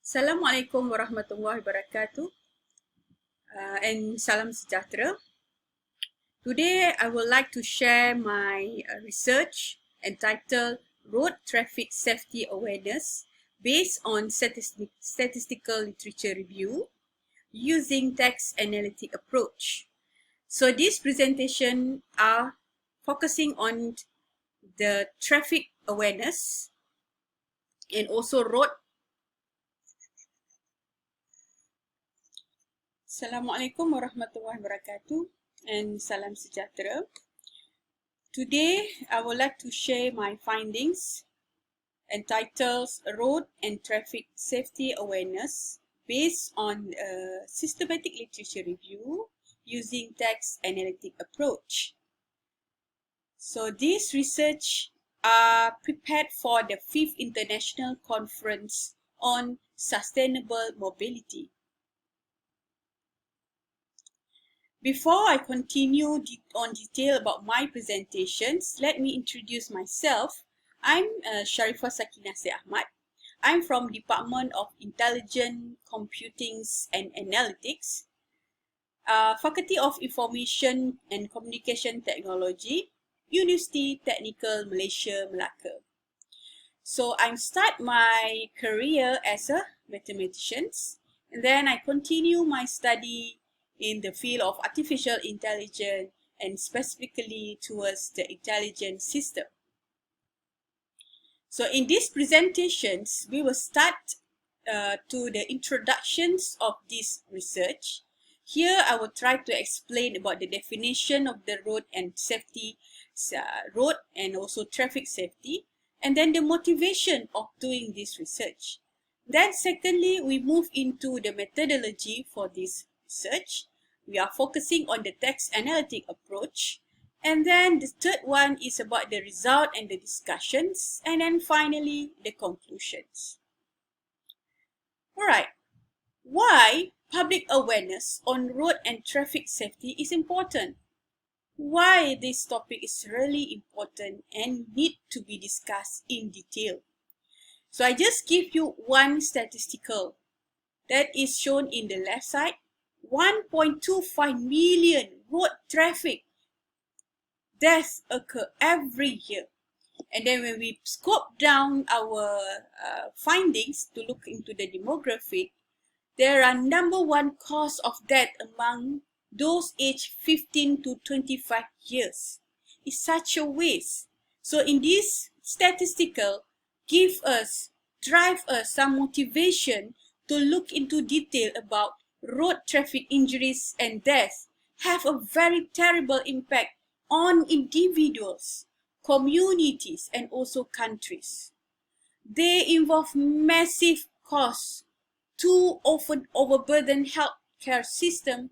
Assalamualaikum warahmatullahi wabarakatuh and salam sejahtera. Today I would like to share my research entitled Road Traffic Safety Awareness based on statistical literature review using text analytic approach. So this presentation are focusing on the traffic awareness and also road. Assalamualaikum warahmatullahi wabarakatuh and salam sejahtera. Today, I would like to share my findings entitled Road and Traffic Safety Awareness based on a systematic literature review using text analytic approach. So this research are prepared for the 5th International Conference on Sustainable Mobility. Before I continue on detail about my presentations, let me introduce myself. I'm Sharifah Sakinah Syed Ahmad. I'm from Department of Intelligent Computing and Analytics, Faculty of Information and Communication Technology, University Technical Malaysia, Melaka. So I start my career as a mathematician, and then I continue my study in the field of artificial intelligence and specifically towards the intelligence system. So in these presentations, we will start to the introductions of this research. Here I will try to explain about the definition of the road and safety, road and also traffic safety, and then the motivation of doing this research. Then secondly, we move into the methodology for this research. We are focusing on the text analytic approach. And then the third one is about the result and the discussions. And then finally, the conclusions. Alright, why public awareness on road and traffic safety is important? Why this topic is really important and need to be discussed in detail. So I just give you one statistical that is shown in the left side. 1.25 million road traffic deaths occur every year. And then when we scope down our findings to look into the demographic, there are number one cause of death among those aged 15 to 25 years. It's such a waste. So in this statistical, drive us some motivation to look into detail about road traffic injuries and deaths have a very terrible impact on individuals, communities, and also countries. They involve massive costs, too often overburden healthcare system,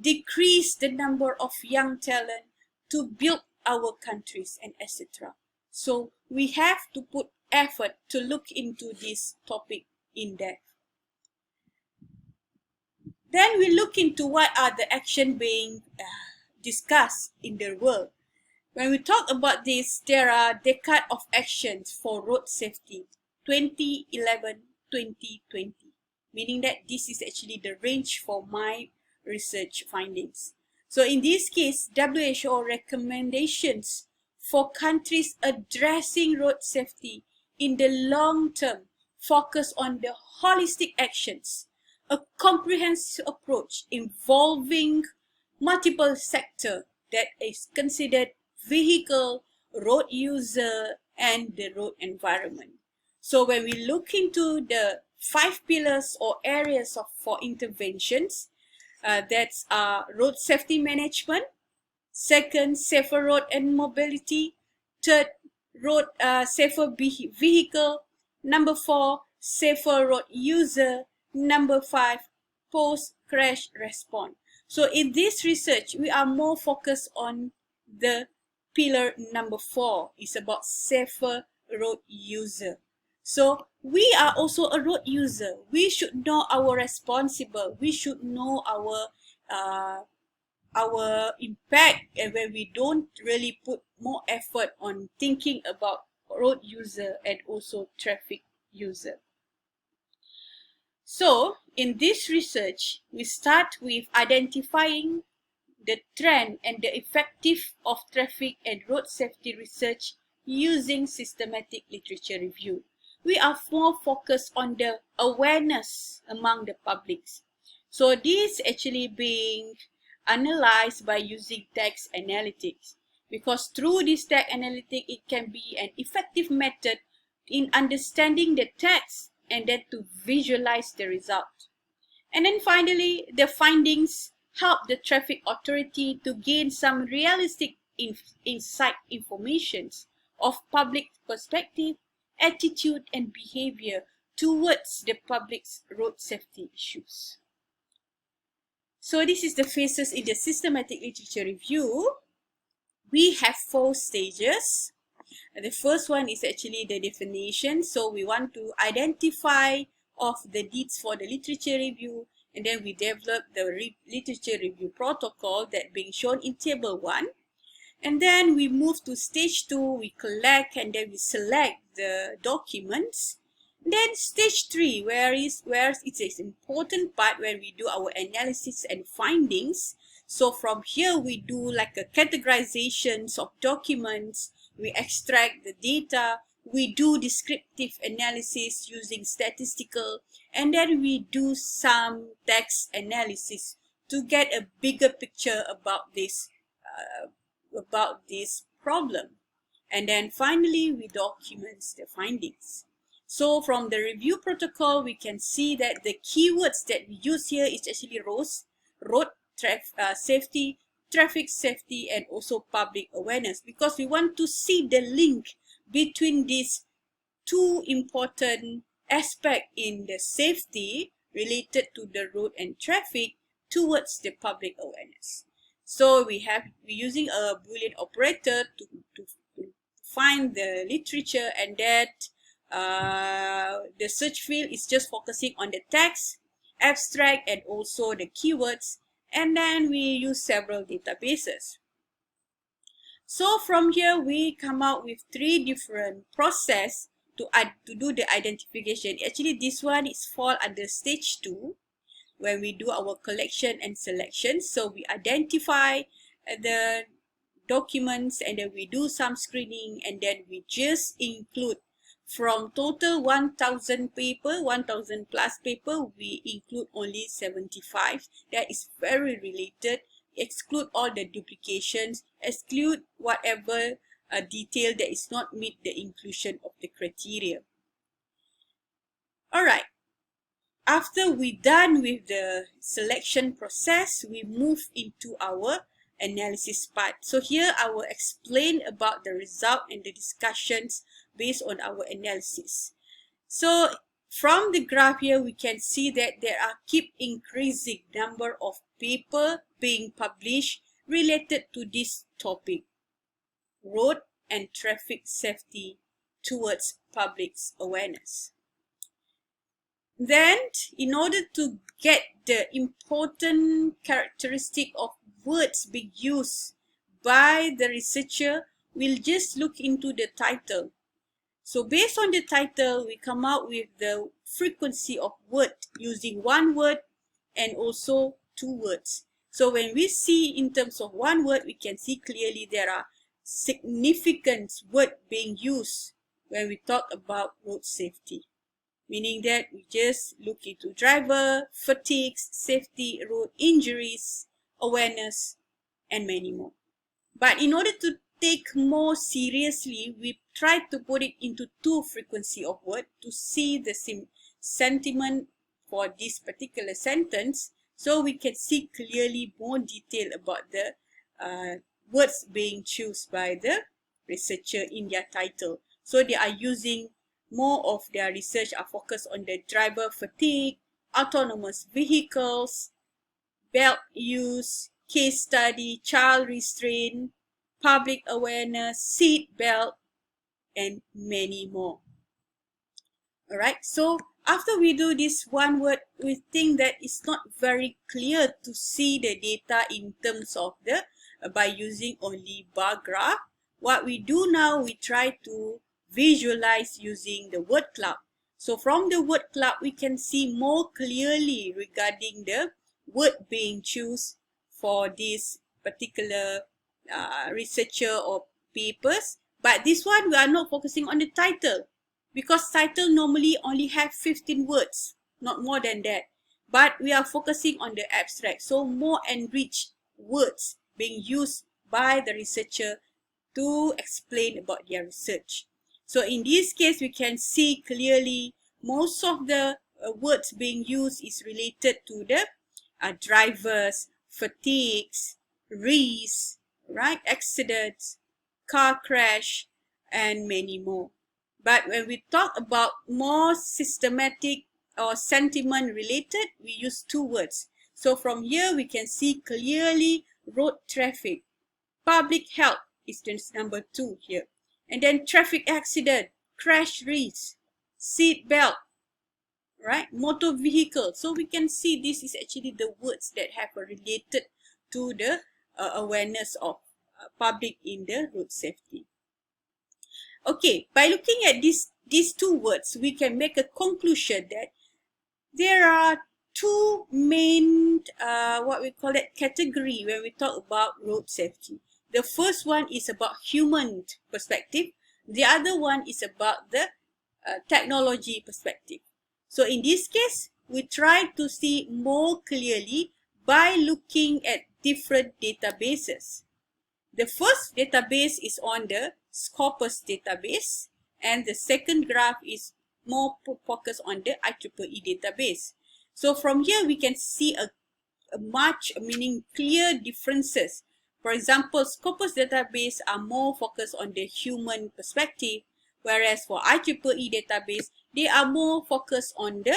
decrease the number of young talent to build our countries, and etc. So we have to put effort to look into this topic in depth. Then we look into what are the actions being discussed in the world. When we talk about this, there are decades of actions for road safety, 2011-2020, meaning that this is actually the range for my research findings. So in this case, WHO recommendations for countries addressing road safety in the long term focus on the holistic actions, a comprehensive approach involving multiple sectors that is considered vehicle, road user, and the road environment. So when we look into the 5 pillars or areas for interventions, that's road safety management, second, safer road and mobility, third, road safer vehicle, number 4, safer road user, number 5, post-crash response. So in this research, we are more focused on the pillar number 4. It's about safer road user. So we are also a road user. We should know our responsible. We should know our impact, and when we don't really put more effort on thinking about road user and also traffic user. So in this research, we start with identifying the trend and the effective of traffic and road safety research using systematic literature review. We are more focused on the awareness among the publics. So this actually being analyzed by using text analytics, because through this text analytic, it can be an effective method in understanding the text and then to visualize the result. And then finally, the findings help the traffic authority to gain some realistic insight informations of public perspective, attitude and behavior towards the public's road safety issues. So this is the phases in the systematic literature review. We have 4 stages. The first one is actually the definition. So we want to identify of the needs for the literature review, and then we develop the literature review protocol that being shown in table 1. And then we move to stage 2, we collect and then we select the documents. Then stage 3, where it's an important part where we do our analysis and findings. So from here we do like a categorizations of documents, we extract the data, we do descriptive analysis using statistical, and then we do some text analysis to get a bigger picture about this problem. And then finally we document the findings. So from the review protocol, we can see that the keywords that we use here is actually road safety, traffic safety, and also public awareness, because we want to see the link between these 2 important aspects in the safety related to the road and traffic towards the public awareness. So we're using a Boolean operator to find the literature, and that the search field is just focusing on the text, abstract, and also the keywords. And then we use several databases. So from here, we come out with 3 different processes to do the identification. Actually, this one is fall under stage 2, when we do our collection and selection. So we identify the documents, and then we do some screening, and then we just include from total 1000 paper, 1000 plus paper, we include only 75. That is very related. Exclude all the duplications, exclude whatever detail that is not meet the inclusion of the criteria. All right. After we done with the selection process, we move into our analysis part. So here I will explain about the result and the discussions based on our analysis. So from the graph here, we can see that there are keep increasing number of paper being published related to this topic, road and traffic safety towards public awareness. Then, in order to get the important characteristic of words being used by the researcher, we'll just look into the title. So based on the title, we come out with the frequency of word using 1 word and also 2 words. So when we see in terms of 1 word, we can see clearly there are significant words being used when we talk about road safety. Meaning that we just look into driver, fatigue, safety, road injuries, awareness, and many more. But in order to take more seriously, we try to put it into 2 frequency of word to see the sentiment for this particular sentence, so we can see clearly more detail about the words being chosen by the researcher in their title. So they are using more of their research are focused on the driver fatigue, autonomous vehicles, belt use, case study, child restraint, public awareness, seat belt, and many more. Alright, so after we do this 1 word, we think that it's not very clear to see the data in terms of the by using only bar graph. What we do now, we try to visualize using the word cloud. So from the word cloud, we can see more clearly regarding the word being chosen for this particular researcher or papers. But this one, we are not focusing on the title, because title normally only have 15 words, not more than that. But we are focusing on the abstract, so more enriched words being used by the researcher to explain about their research. So in this case, we can see clearly most of the words being used is related to the drivers, fatigues, risks, right, accidents, car crash, and many more. But when we talk about more systematic or sentiment related, we use two words. So from here, we can see clearly road traffic. Public health is number 2 here. And then traffic accident, crash risk, seat belt, right? Motor vehicle. So we can see this is actually the words that have related to the awareness of public in the road safety. Okay, by looking at these two words, we can make a conclusion that there are two main, what we call it, category when we talk about road safety. The first one is about human perspective. The other one is about the technology perspective. So in this case, we try to see more clearly by looking at different databases. The first database is on the Scopus database, and the second graph is more focused on the IEEE database. So from here, we can see a meaning clear differences. For example, Scopus database are more focused on the human perspective, whereas for IEEE database, they are more focused on the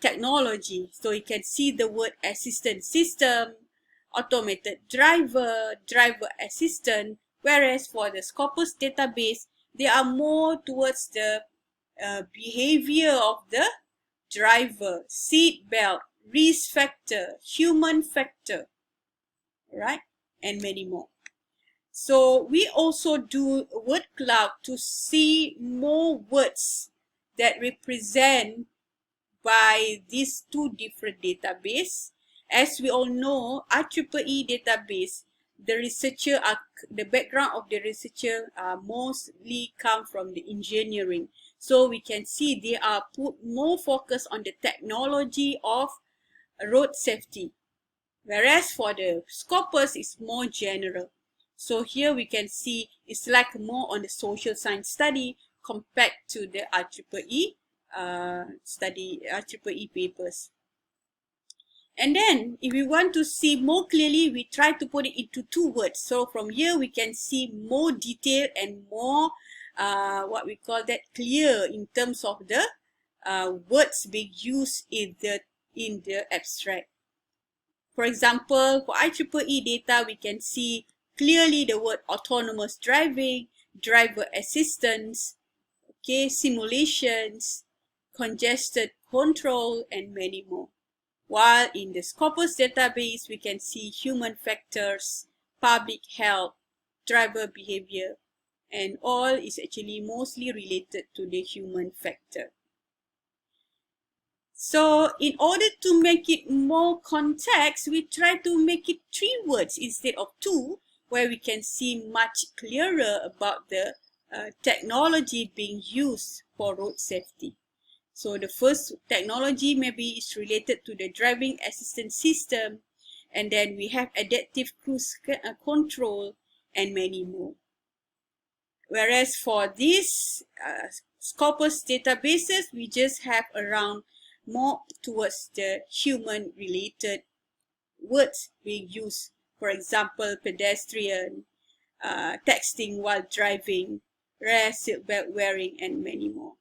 technology. So you can see the word assistant system, automated driver, driver assistant, whereas for the Scopus database, they are more towards the behavior of the driver, seat belt, risk factor, human factor, right, and many more. So we also do word cloud to see more words that represent by these two different databases. As we all know, IEEE database, the background of the researcher mostly come from the engineering. So we can see they are put more focus on the technology of road safety. Whereas for the Scopus is more general. So here we can see it's like more on the social science study compared to the IEEE IEEE papers. And then if we want to see more clearly, we try to put it into two words. So from here we can see more detail and more what we call that clear in terms of the words being used in the abstract. For example, for IEEE data, we can see clearly the word autonomous driving, driver assistance, okay, simulations, congested control, and many more. While in the Scopus database, we can see human factors, public health, driver behavior, and all is actually mostly related to the human factor. So in order to make it more context, we try to make it 3 words instead of 2, where we can see much clearer about the technology being used for road safety. So the first technology maybe is related to the driving assistance system, and then we have adaptive cruise control and many more. Whereas for these Scopus databases, we just have around more towards the human related words being used. For example, pedestrian, texting while driving, rare seatbelt wearing, and many more.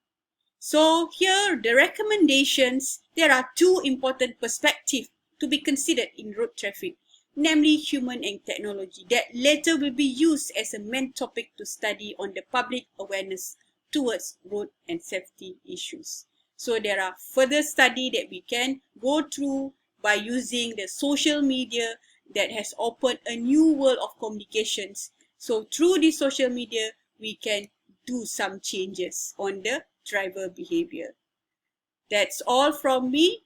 So here the recommendations, there are 2 important perspectives to be considered in road traffic, namely human and technology, that later will be used as a main topic to study on the public awareness towards road and safety issues. So there are further study that we can go through by using the social media that has opened a new world of communications. So through the social media, we can do some changes on the driver behavior. That's all from me.